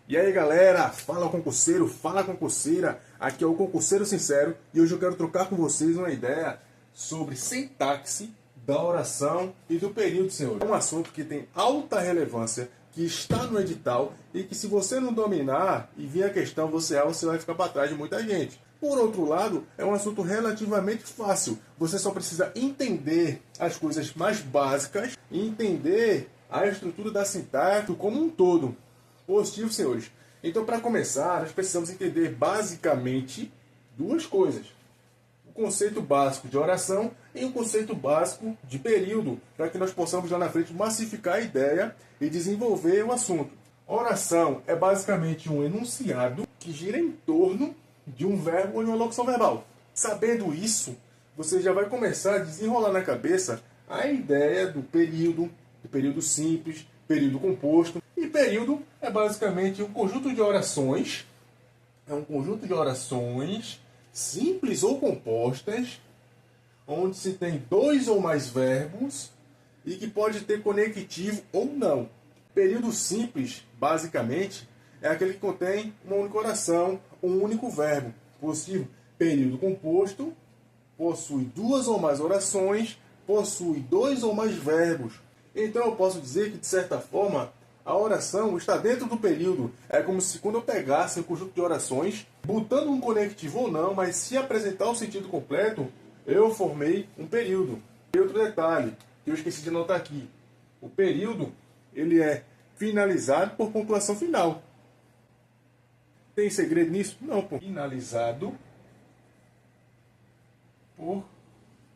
E aí galera, fala concurseiro, fala concurseira, aqui é o Concurseiro Sincero e hoje eu quero trocar com vocês uma ideia sobre sintaxe da oração e do período, senhor. É um assunto que tem alta relevância, que está no edital e que se você não dominar e vir a questão você vai ficar para trás de muita gente. Por outro lado, é um assunto relativamente fácil, você só precisa entender as coisas mais básicas e entender a estrutura da sintaxe como um todo. Positivo, senhores. Então, para começar, nós precisamos entender basicamente duas coisas. O conceito básico de oração e o conceito básico de período, para que nós possamos lá na frente massificar a ideia e desenvolver o assunto. Oração é basicamente um enunciado que gira em torno de um verbo ou de uma locução verbal. Sabendo isso, você já vai começar a desenrolar na cabeça a ideia do período simples, período composto. E período é basicamente um conjunto de orações, simples ou compostas, onde se tem dois ou mais verbos e que pode ter conectivo ou não. Período simples, basicamente, é aquele que contém uma única oração, um único verbo. Positivo. Período composto possui duas ou mais orações, possui dois ou mais verbos. Então eu posso dizer que, de certa forma, a oração está dentro do período. É como se quando eu pegasse um conjunto de orações, botando um conectivo ou não, mas se apresentar o sentido completo, eu formei um período. E outro detalhe, que eu esqueci de anotar aqui. O período, ele é finalizado por pontuação final. Tem segredo nisso? Não, pô. Finalizado por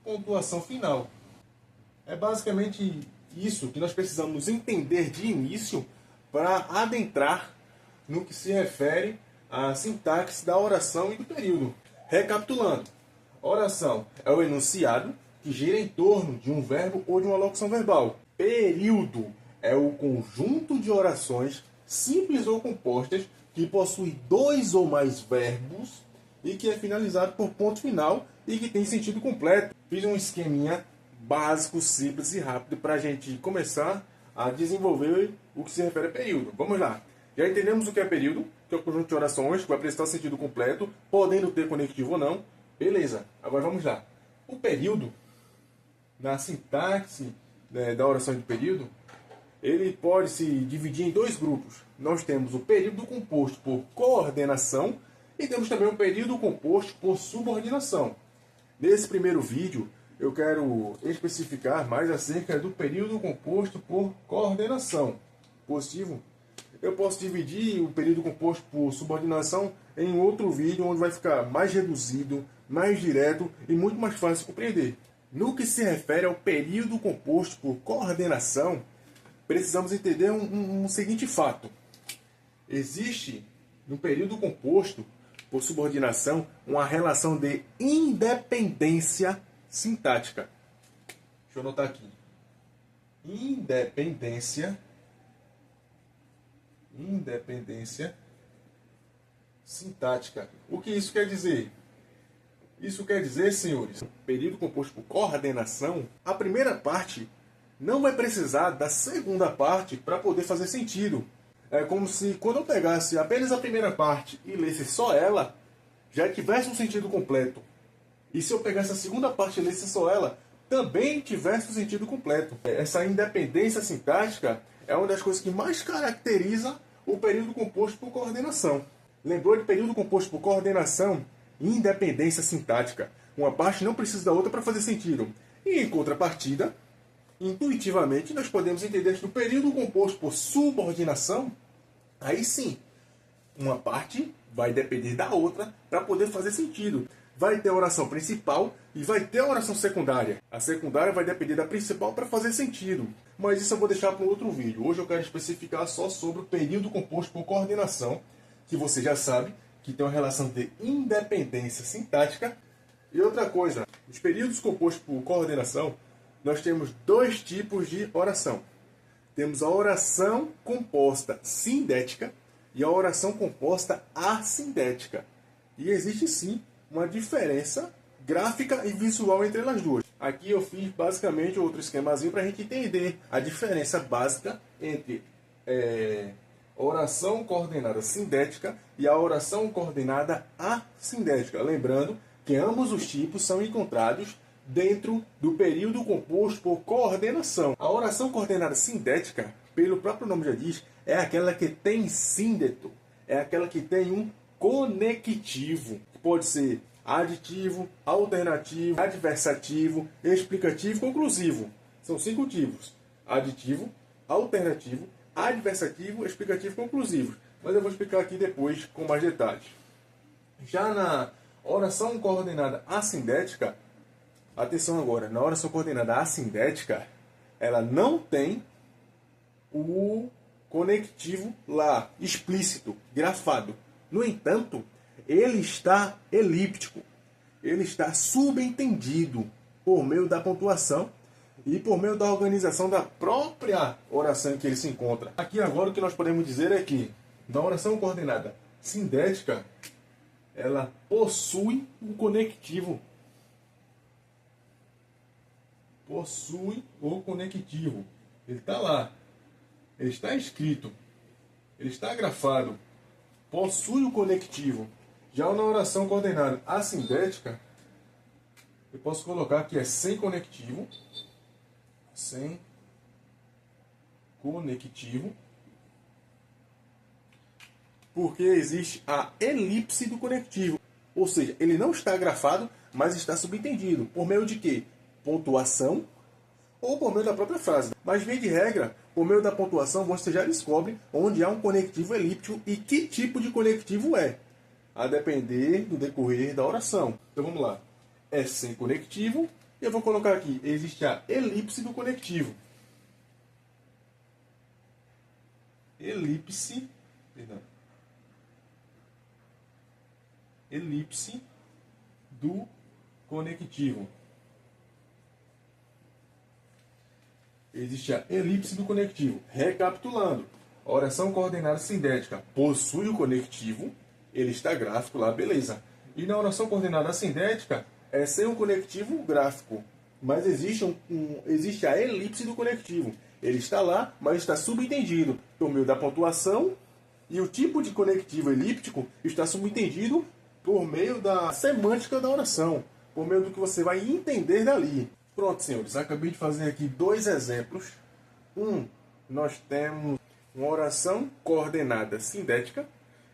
pontuação final. É basicamente isso que nós precisamos entender de início para adentrar no que se refere à sintaxe da oração e do período. Recapitulando, oração é o enunciado que gira em torno de um verbo ou de uma locução verbal. Período é o conjunto de orações simples ou compostas que possui dois ou mais verbos e que é finalizado por ponto final e que tem sentido completo. Fiz um esqueminha básico, simples e rápido para a gente começar a desenvolver o que se refere a período. Vamos lá. Já entendemos o que é período, que é o conjunto de orações que vai prestar sentido completo, podendo ter conectivo ou não. Beleza. Agora vamos lá. O período, na sintaxe da oração de período, ele pode se dividir em dois grupos. Nós temos o período composto por coordenação e temos também o período composto por subordinação. Nesse primeiro vídeo, eu quero especificar mais acerca do período composto por coordenação. Positivo. Eu posso dividir o período composto por subordinação em outro vídeo onde vai ficar mais reduzido, mais direto e muito mais fácil de compreender. No que se refere ao período composto por coordenação, precisamos entender um seguinte fato. Existe no período composto por subordinação uma relação de independência sintática. Deixa eu anotar aqui. Independência sintática. O que isso quer dizer? Isso quer dizer, senhores, período composto por coordenação, a primeira parte não vai precisar da segunda parte para poder fazer sentido. É como se quando eu pegasse apenas a primeira parte e lesse só ela, já tivesse um sentido completo. E se eu pegasse a segunda parte e lesse só ela, também tivesse um sentido completo. Essa independência sintática é uma das coisas que mais caracteriza o período composto por coordenação. Lembrou de período composto por coordenação? Independência sintática. Uma parte não precisa da outra para fazer sentido. E em contrapartida, intuitivamente, nós podemos entender que no período composto por subordinação, aí sim, uma parte vai depender da outra para poder fazer sentido. Vai ter a oração principal e vai ter a oração secundária. A secundária vai depender da principal para fazer sentido. Mas isso eu vou deixar para um outro vídeo. Hoje eu quero especificar só sobre o período composto por coordenação, que você já sabe que tem uma relação de independência sintática. E outra coisa, os períodos compostos por coordenação, nós temos dois tipos de oração. Temos a oração composta sindética e a oração composta assindética. E existe sim uma diferença gráfica e visual entre elas duas. Aqui eu fiz basicamente outro esquemazinho para a gente entender a diferença básica entre oração coordenada sindética e a oração coordenada assindética. Lembrando que ambos os tipos são encontrados dentro do período composto por coordenação. A oração coordenada sindética, pelo próprio nome já diz, é aquela que tem síndeto, é aquela que tem um conectivo, que pode ser aditivo, alternativo, adversativo, explicativo e conclusivo. São 5 tipos: aditivo, alternativo, adversativo, explicativo e conclusivo. Mas eu vou explicar aqui depois com mais detalhes. Já na oração coordenada assindética, atenção agora, na oração coordenada assindética, ela não tem o conectivo lá, explícito, grafado. No entanto, ele está elíptico, ele está subentendido por meio da pontuação e por meio da organização da própria oração em que ele se encontra. Aqui agora o que nós podemos dizer é que, na oração coordenada sindética, ela possui um conectivo. Possui o conectivo. Ele está lá. Ele está escrito. Ele está grafado. Possui o conectivo. Já na oração coordenada assindética, eu posso colocar que é sem conectivo. Sem conectivo. Porque existe a elipse do conectivo. Ou seja, ele não está grafado, mas está subentendido. Por meio de quê? Pontuação ou por meio da própria frase. Mas, via de regra, por meio da pontuação, você já descobre onde há um conectivo elíptico e que tipo de conectivo é, a depender do decorrer da oração. Então, vamos lá. É sem conectivo. E eu vou colocar aqui, existe a elipse do conectivo. Elipse, perdão. Elipse do conectivo. Existe a elipse do conectivo. Recapitulando, a oração coordenada sindética possui o conectivo, ele está gráfico lá, beleza. E na oração coordenada assindética é sem um conectivo gráfico, mas existe a elipse do conectivo. Ele está lá, mas está subentendido por meio da pontuação, e o tipo de conectivo elíptico está subentendido por meio da semântica da oração, por meio do que você vai entender dali. Pronto, senhores, acabei de fazer aqui 2 exemplos. Nós temos uma oração coordenada sindética,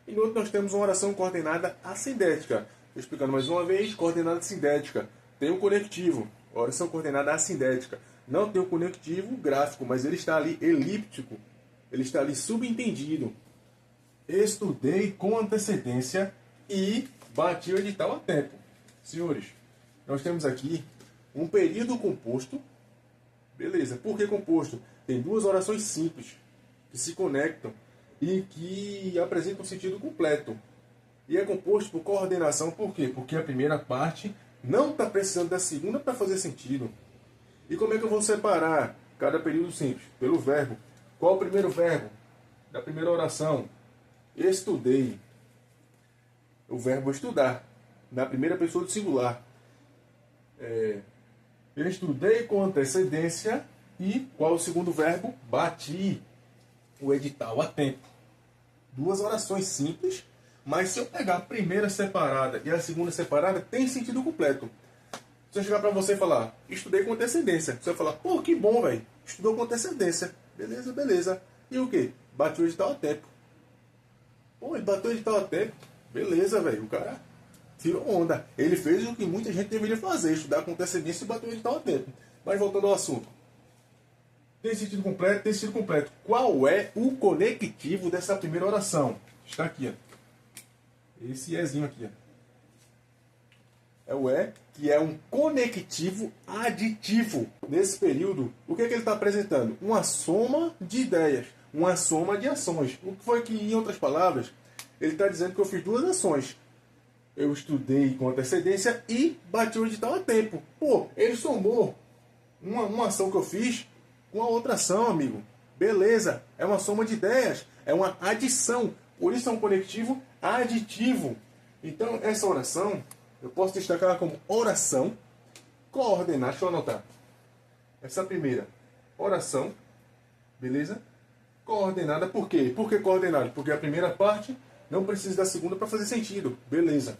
e no outro nós temos uma oração coordenada assindética. Estou explicando mais uma vez, coordenada sindética tem um conectivo, oração coordenada assindética não tem um conectivo gráfico, mas ele está ali elíptico, ele está ali subentendido. Estudei com antecedência e bati o edital a tempo. Senhores, nós temos aqui um período composto. Beleza, por que composto? Tem 2 orações simples que se conectam e que apresentam um sentido completo. E é composto por coordenação, por quê? Porque a primeira parte não está precisando da segunda para fazer sentido. E como é que eu vou separar cada período simples? Pelo verbo. Qual o primeiro verbo da primeira oração? Estudei. O verbo estudar, na primeira pessoa do singular. Eu estudei com antecedência. E qual o segundo verbo? Bati o edital a tempo. 2 orações simples, mas se eu pegar a primeira separada e a segunda separada, tem sentido completo. Se eu chegar para você e falar, estudei com antecedência, você vai falar, pô, que bom, velho, estudou com antecedência. Beleza, beleza. E o quê? Bateu o edital a tempo. Pô, ele bateu o edital a tempo. Beleza, velho, o cara tirou onda. Ele fez o que muita gente deveria fazer, estudar com antecedência e bater o edital a tempo. Mas voltando ao assunto. Tem sentido completo? Tem sentido completo. Qual é o conectivo dessa primeira oração? Está aqui, ó. Esse ezinho aqui, ó. É o E, que é um conectivo aditivo. Nesse período, o que é que ele está apresentando? Uma soma de ideias, uma soma de ações. O que foi que, em outras palavras, ele está dizendo que eu fiz 2 ações. Eu estudei com antecedência e bati o edital a tempo. Pô, ele somou uma ação que eu fiz com a outra ação, amigo. Beleza, é uma soma de ideias, é uma adição. Por isso é um conectivo aditivo. Então, essa oração, eu posso destacar como oração coordenada. Deixa eu anotar. Essa primeira oração, beleza? coordenada. Por quê? Por que coordenada? Porque a primeira parte não precisa da segunda para fazer sentido. Beleza.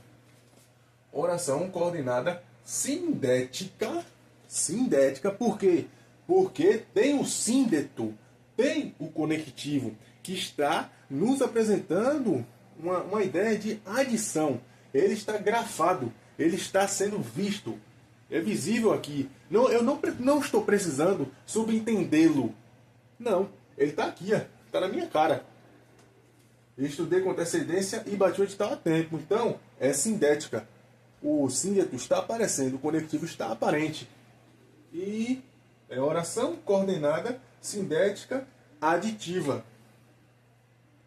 Oração coordenada sindética. Sindética, por quê? Porque tem o síndeto, tem o conectivo, que está nos apresentando uma ideia de adição. Ele está grafado, ele está sendo visto. É visível aqui. Não, eu não estou precisando subentendê-lo. Não, ele está aqui, está na minha cara. Eu estudei com antecedência e bati o edital a tempo. Então, é sindética. O síndeto está aparecendo, o conectivo está aparente. E é oração coordenada sindética aditiva.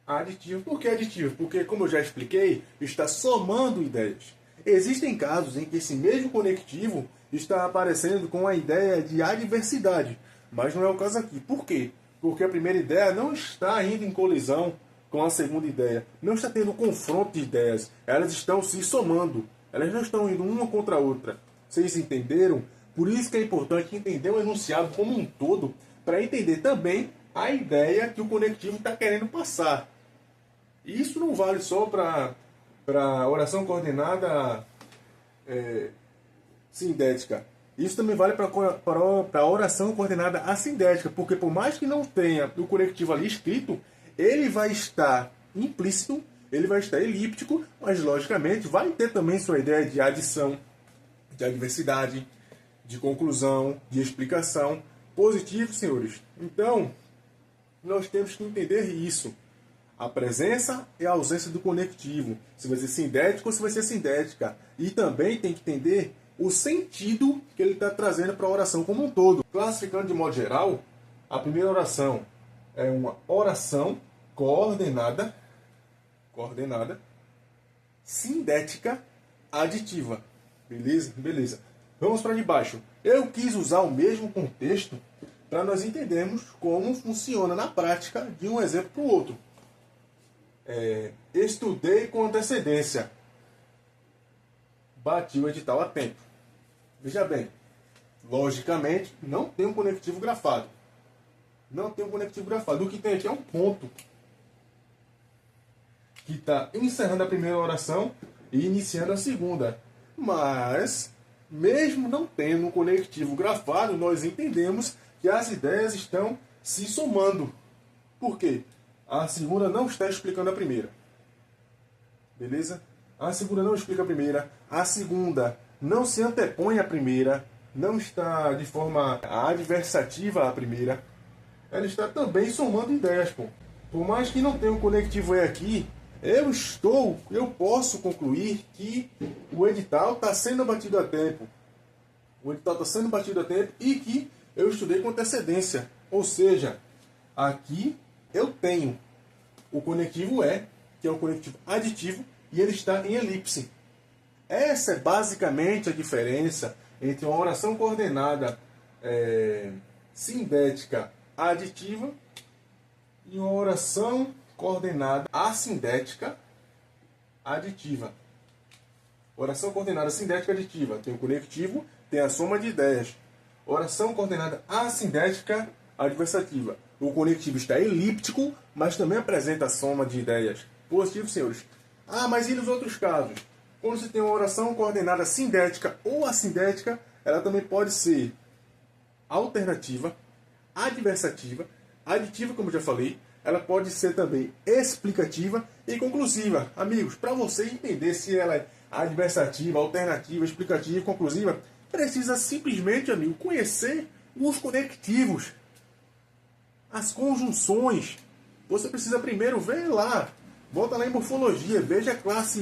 Aditiva. Por que aditiva? Porque, como eu já expliquei, está somando ideias. Existem casos em que esse mesmo conectivo está aparecendo com a ideia de adversidade, mas não é o caso aqui. Por quê? Porque a primeira ideia não está indo em colisão com a segunda ideia. Não está tendo confronto de ideias. Elas estão se somando. Elas não estão indo uma contra a outra. Vocês entenderam? Por isso que é importante entender o enunciado como um todo, para entender também a ideia que o conectivo está querendo passar. E isso não vale só para a oração coordenada sindética. Isso também vale para a oração coordenada assindética, porque por mais que não tenha o conectivo ali escrito, ele vai estar implícito, ele vai estar elíptico, mas logicamente vai ter também sua ideia de adição, de adversidade, de conclusão, de explicação. Positivo, senhores. Então, nós temos que entender isso. A presença e a ausência do conectivo. Se vai ser sindético ou se vai ser sindética. E também tem que entender o sentido que ele está trazendo para a oração como um todo. Classificando de modo geral, a primeira oração é uma oração coordenada, sindética aditiva. Beleza? Beleza. Vamos para de baixo. Eu quis usar o mesmo contexto para nós entendermos como funciona na prática de um exemplo para o outro. Estudei com antecedência. Bati o edital a tempo. Veja bem, logicamente não tem um conectivo grafado. Não tem um conectivo grafado. O que tem aqui é um ponto que está encerrando a primeira oração e iniciando a segunda. Mas, mesmo não tendo um conectivo grafado, nós entendemos que as ideias estão se somando. Por quê? A segunda não está explicando a primeira. Beleza? A segunda não explica a primeira. A segunda não se antepõe à primeira. Não está de forma adversativa à primeira. Ela está também somando ideias, pô. Por mais que não tenha um conectivo E aqui, eu posso concluir que o edital está sendo batido a tempo. O edital está sendo batido a tempo e que eu estudei com antecedência. Ou seja, aqui eu tenho o conectivo E, que é o conectivo aditivo, e ele está em elipse. Essa é basicamente a diferença entre uma oração coordenada sindética aditiva e uma oração coordenada assindética aditiva. Oração coordenada sindética aditiva tem o conectivo, tem a soma de ideias. Oração coordenada assindética adversativa. O conectivo está elíptico, mas também apresenta a soma de ideias. Positivo, senhores. Ah, mas e nos outros casos? Quando você tem uma oração coordenada sindética ou assindética, ela também pode ser alternativa, adversativa, aditiva, como eu já falei. Ela pode ser também explicativa e conclusiva. Amigos, para você entender se ela é adversativa, alternativa, explicativa e conclusiva, precisa simplesmente, amigo, conhecer os conectivos, as conjunções. Você precisa primeiro ver lá, volta lá em morfologia, veja a classe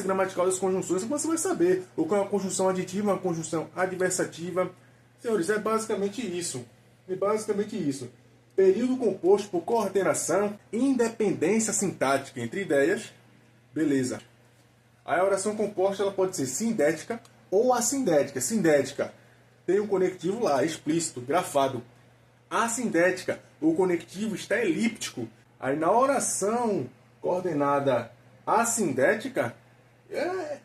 gramatical das conjunções, que você vai saber o que é uma conjunção aditiva, uma conjunção adversativa. Senhores, é basicamente isso. É basicamente isso. Período composto por coordenação, independência sintática entre ideias. Beleza. A oração composta ela pode ser sindética ou assindética. Sindética tem um conectivo lá, explícito, grafado. Assindética, o conectivo está elíptico. Aí na oração coordenada assindética, é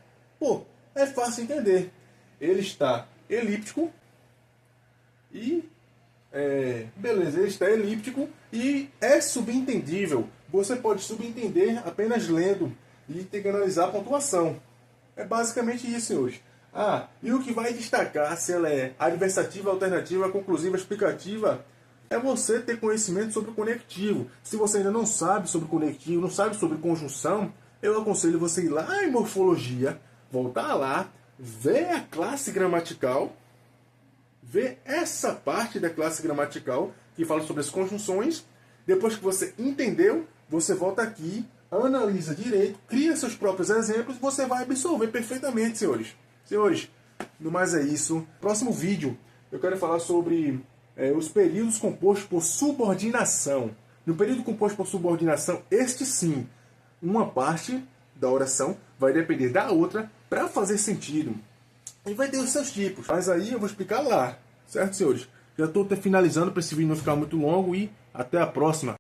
fácil entender. Ele está elíptico e beleza, ele está elíptico E é subentendível. Você pode subentender apenas lendo e ter que analisar a pontuação. É basicamente isso, senhores. E o que vai destacar se ela é adversativa, alternativa, conclusiva, explicativa, é você ter conhecimento sobre o conectivo. Se você ainda não sabe sobre conectivo, não sabe sobre conjunção, eu aconselho você ir lá em morfologia, voltar lá, ver a classe gramatical, ver essa parte da classe gramatical que fala sobre as conjunções. Depois que você entendeu, você volta aqui, analisa direito, cria seus próprios exemplos, você vai absorver perfeitamente, senhores. Senhores, no mais é isso. Próximo vídeo, eu quero falar sobre os períodos compostos por subordinação. No período composto por subordinação, este sim, uma parte da oração vai depender da outra para fazer sentido. E vai ter os seus tipos. Mas aí eu vou explicar lá. Certo, senhores? Já estou finalizando para esse vídeo não ficar muito longo e até a próxima.